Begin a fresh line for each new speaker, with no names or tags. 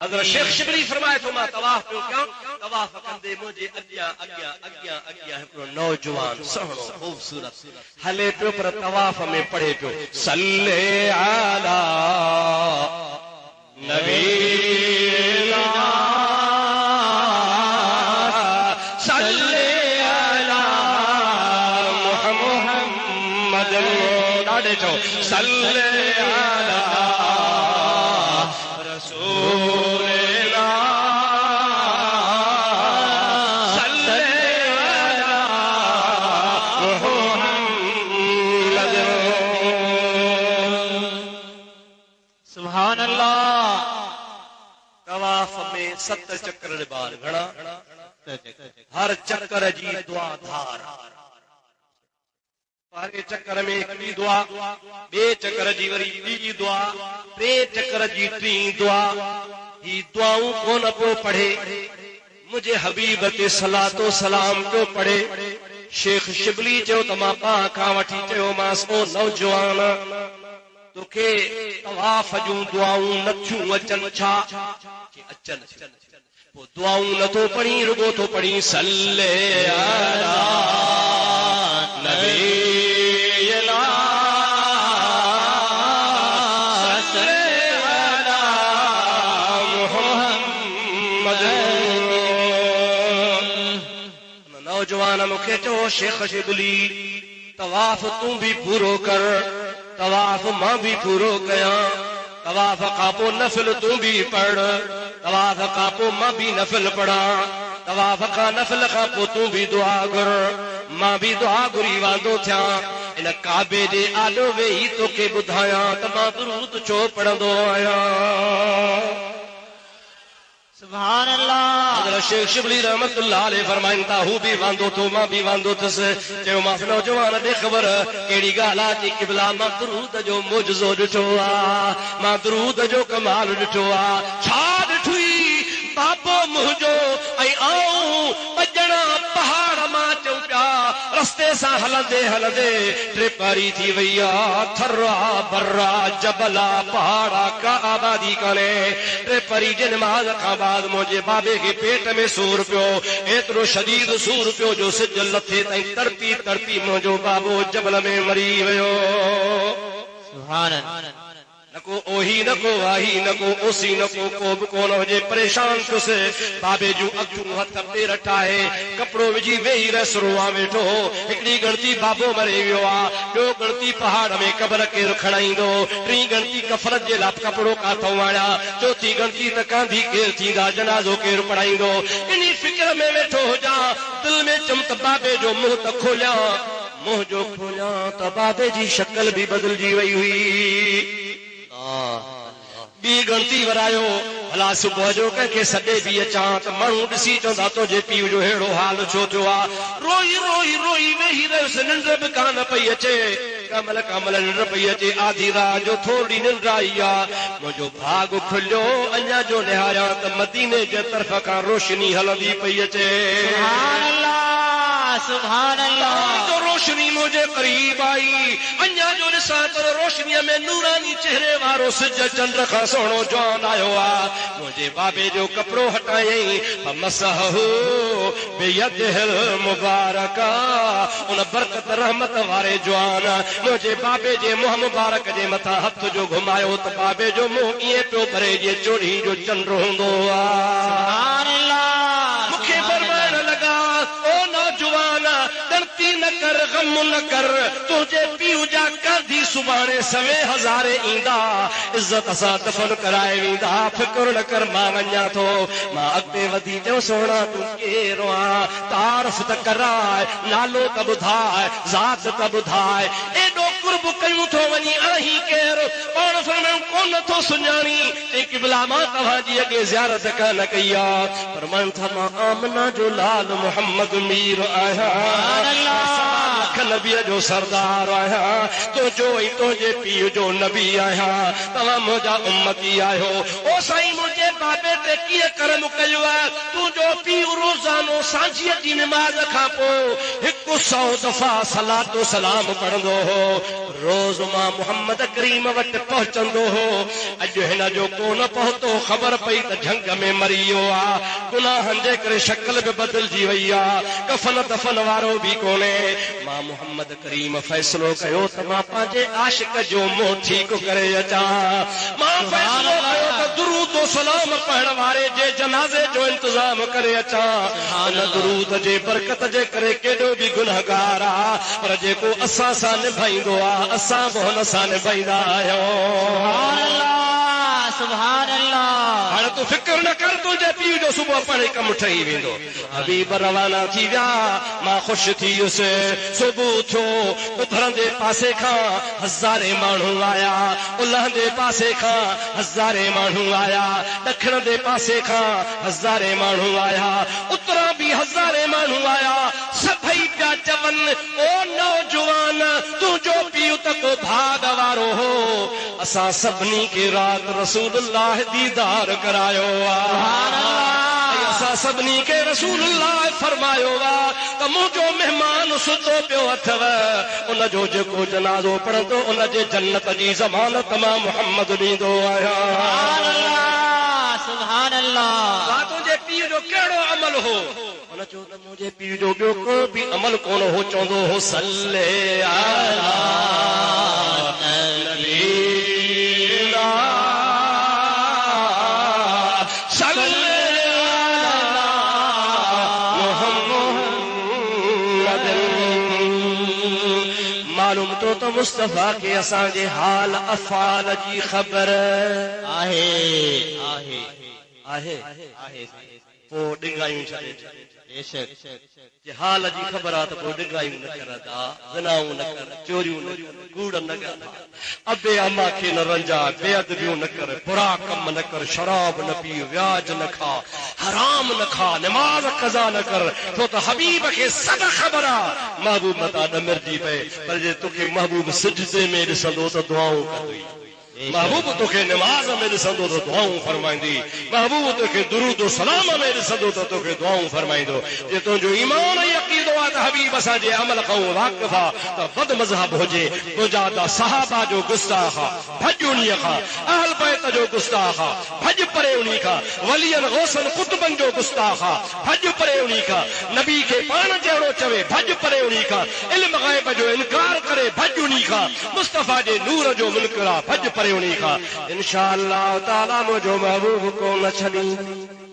हज़रत शेख शिबली फरमाए तो मां तवाफ पियो कयां तवाफ कंदे मुंहिंजे अॻियां अॻियां अॻियां अॻियां हिकिड़ो नौजवान सुहिणो ख़ूबसूरत हले पियो पर तवाफ में पढ़े पियो सल्ले अला नबीना सल्ले अला मुहम्मद ॾाढे चओ सल्ले अला रसूलिना सल्ले अला मुहम्मद सुभान अल्लाह। तवाफ में 7 चक्कर बार घणा हर चक्कर जी दुआ धार हर चक्कर में हिकिड़ी दुआ ॿिए चक्कर जी वरी ॿी दुआ टे चक्कर जी टी दुआ ही दुआऊं कोन पियो पढ़े मुझे हबीब ते सलातो सलाम पियो पढ़े। शेख शिबली चयो त मां पां खां वठी चयोमांसि ओ नौजवान तोखे तवाफ जूं दुआऊं नथियूं अचनि छा अचनि पोइ दुआऊं नथो पढ़ी रुगो थो पढ़ी सल्ले अला नबीना सल्ले अला मुहम्मद। नौजवान मूंखे चओ शेख शिबली तवाफ तूं भी पूरो कर तवाफ मां भी पूरो कयां तवाफ खां पोइ नफिल तूं भी पढ़ तवाफ खां पोइ मां भी नफिल पढ़ा तवाफ खां नफिल खां पोइ तूं भी दुआ घुर मां भी दुआ घुरी वांदो थियां इन काबे जे आॾो वेही तोखे ॿुधायां त मां दुरूद छो पढ़ंदो आहियां। सुभान अल्लाह। हज़रत शेख शिबली रहमतुल्लाह अलैह फरमाइनि था हू भी वांदो थो मां भी वांदो थियुसि चयोमांसि नौजवान ॾे ख़बर कहिड़ी ॻाल्हि आहे चई क़िबला मां दुरूद जो मुजज़ो ॾिठो आहे मां दुरूद जो कमाल ॾिठो आहे छा ॾिठुई बाबो मुंहिंजो ऐं आऊं ॿजणा पहाड़ मां चऊं पिया रस्ते सां हलंदे हलंदे टे पारी थी वई आहे थर्रा बर्रा जबला पहाड़ा का आबादी कान्हे टे परी जे नमाज़ खां बाद मुंहिंजे बाबे खे पेट में सूर पियो एतिरो शदीद सूर पियो जो सिज लथे ताईं तड़पी तड़पी मुंहिंजो बाबो जबल में मरी वियो। सुभान अल्लाह। न को ओही न को वाही न को ओसी न को बि कोन हुजे परेशान थियुसि बाबे जूं अखियूं हथ पेर ठाहे कपिड़ो विझी वेही रहियसि रोआ वेठो हिकिड़ी गणती बाबो मरी वियो आहे ॿियो गणती पहाड़ में क़बर केरु खणाईंदो टी गणती कफरत जे लाइ कपिड़ो काथो आणिया चौथी गणती त कांधी केरु थींदा जनाज़ो केरु पढ़ाईंदो इन फिक्र में वेठो हुजां दिलि में चम त बाबे जो मुंहुं त खोलियां मुंहुं जो खोलियां त बाबे जी शक्ल बि बदिलजी वई हुई। ॿी गणती वरायो भला सुबुह जो कंहिंखे सॾे बि अचां त माण्हू ॾिसी चवंदा तुंहिंजे पीउ जो अहिड़ो हाल छो थियो आहे रोई रोई रोई वेही रहियुसि निंड बि कान पई अचे कमल कमल निंड पई अचे आधी रात जो थोरी निंड आई आहे मुंहिंजो भाग खुलियो अञा जो निहारियां त मदीने जे तरफ़ खां रोशनी हलंदी पई अचे। सुभान अल्लाह सुभान अल्लाह। जो रोशनी मुंहिंजे करीब आई अञा जो ॾिसां त रोशनीअ में नूरानी चेहरे वारो सिज चंड खां सुहिणो जवान आयो आहे मुंहिंजे बाबे जो कपिड़ो हटायईं फमसहू बियदिहिल मुबारका उन बरकत रहमत वारे जवान मुंहिंजे बाबे जे मुंहुं मुबारक जे मथां हथ जो घुमायो त बाबे जो मुंहुं ईअं पियो भरे जीअं चोरी जो चंड हूंदो आहे। मूंखे फरमाइण लॻा ओ नौजवान गणती न कर गम न कर तुंहिंजे पीउ जा कांधी सुभाणे सवे हज़ारे ईंदा इज़त सां दफ़न कराए वेंदा फिक्र न कर मां वञा थो मां अॻिते वधी चयो सोना तूं केरु आहे तारीफ़ त कराए नालो त ॿुधाए ज़ात त ॿुधाए एॾो कुर्ब कयूं थो वञी आहीं केरु पाण फरमायूं कोन थो सुञाणी चई क़िबला मां तव्हांजी अॻे ज़ियारत कान कई आहे पर मां था मां आमना जो लाल मोहम्मद मीर आहियां नबीअ जो सरदार आहियां तुंहिंजो ऐं तुंहिंजे पीउ जो नबी आहियां तव्हां मुंहिंजा उम्मती आहियो ओ साईं मुंहिंजे बाबे ते कीअं कर्म कयो आहे तुंहिंजो पीउ रोज़ानो सांझीअ जी निमाज़ खां पोइ 100 दफ़ा सलातो सलाम पढ़ंदो हो रोज़ मां मोहम्मद करीम वटि पहुचंदो हो। अॼु हिन जो कोन पहुतो, ख़बर पई त झंग में मरी वियो आहे, गुनाहनि जे करे शक्ल बि बदिलजी वई आहे, कफन दफन वारो बि कोन्हे। मां मोहम्मद करीम फ़ैसिलो कयो त मां पंहिंजे आशिक जो मुंहुं ठीकु करे अचां। मां फ़ैसिलो कयो त दुरूद सलाम पढ़ण वारे जे जनाज़े जो इंतज़ाम करे अचां। हुन दुरूद जे बरकत जे करे केॾो बि गुनहगार आहे, पर जेको असां सां निभाईंदो आहे असां बि हुन सां निभाईंदा आहियूं।
सुभान अल्लाह।
हाणे तूं फिक्र न कर, तुंहिंजे पीउ जो सुबुह पाणे कमु ठही वेंदो। हबीब रवाना थी विया, मां ख़ुशि थी वियुसि। सुबुह थियो, उभरंदे पासे खां हज़ारे माण्हू आया, उलहंदे पासे खां हज़ारे माण्हू आया, ॾखणंदे पासे खां हज़ारे माण्हू आया, उतरां बि हज़ारे माण्हू आया। सभई पिया चवनि, ओ नौजवान, तुंहिंजो पीउ त को भाग वारो हो, असां सभिनी खे राति रसूलुल्लाह दीदार करायो आहे। असां सभिनी खे रसूलुल्लाह फरमायो आहे त मुंहिंजो महिमान सुतो पियो अथव, उनजो जेको जनाज़ो पढ़ंदो उनजे जन्नत जी ज़मानत मां मोहम्मद ॾींदो आहियां।
सुभान अल्लाह।
तुंहिंजे पीउ जो कहिड़ो अमल हो? हुन चयो त मुंहिंजे पीउ जो ॿियो को बि अमल कोन हो, चवंदो हो सल्ले अला नबीना सल्ले अला मुहम्मद। मालूम तो त मुस्तफ़ा खे असांजे हाल अफ़ाल जी ख़बर
आहे।
पोइ ॾिंगायूं छॾे जे हाल जी ख़बर आहे त पोइ ॾिंगायूं न कर, ज़िनाऊं न कर, चोरियूं न कर, कूड़ न कर, अबे अम्मा खे न रंजा, बेअदबियूं न कर, बुरा कम न कर, शराब न पी, व्याज न खा, हराम न खा, नमाज़ क़ज़ा न कर, छो त हबीब खे सभु ख़बर आहे। महबूब मता न मिर्जी पए, पर जे तोखे महबूब सिजदे में ॾिसंदो त दुआऊं कंदो, महबूब तोखे नमाज़ में ॾिसंदो त दुआऊं फरमाईंदी, महबूब तोखे दुरूद सलाम में ॾिसंदो त तोखे दुआऊं फरमाईंदो। जे तुंहिंजो ईमान ऐं अक़ीदो आहे त हबीब असांजे अमल खां वाक़िफ़ आहे त बद मज़हब हुजे, तुंहिंजा त सहाबा जो गुस्ताख आहे, भॼ उन्हीअ खां, अहल बैत जो गुस्ताख आहे, भॼ परे उन्हीअ खां, वलियनि गौसनि कुतुबनि जो गुस्ताख आहे, भॼ परे उन्हीअ खां, नबी खे पाण जहिड़ो चवे भॼ परे उन्हीअ खां, इल्म ग़ैब जो इनकार करे भॼ उन्हीअ खां, मुस्तफ़ा जे नूर जो मुनकर आहे, भॼ परे उन्हीअ खां। इंशा अल्लाह ताला मुंहिंजो महबूब को न छॾी।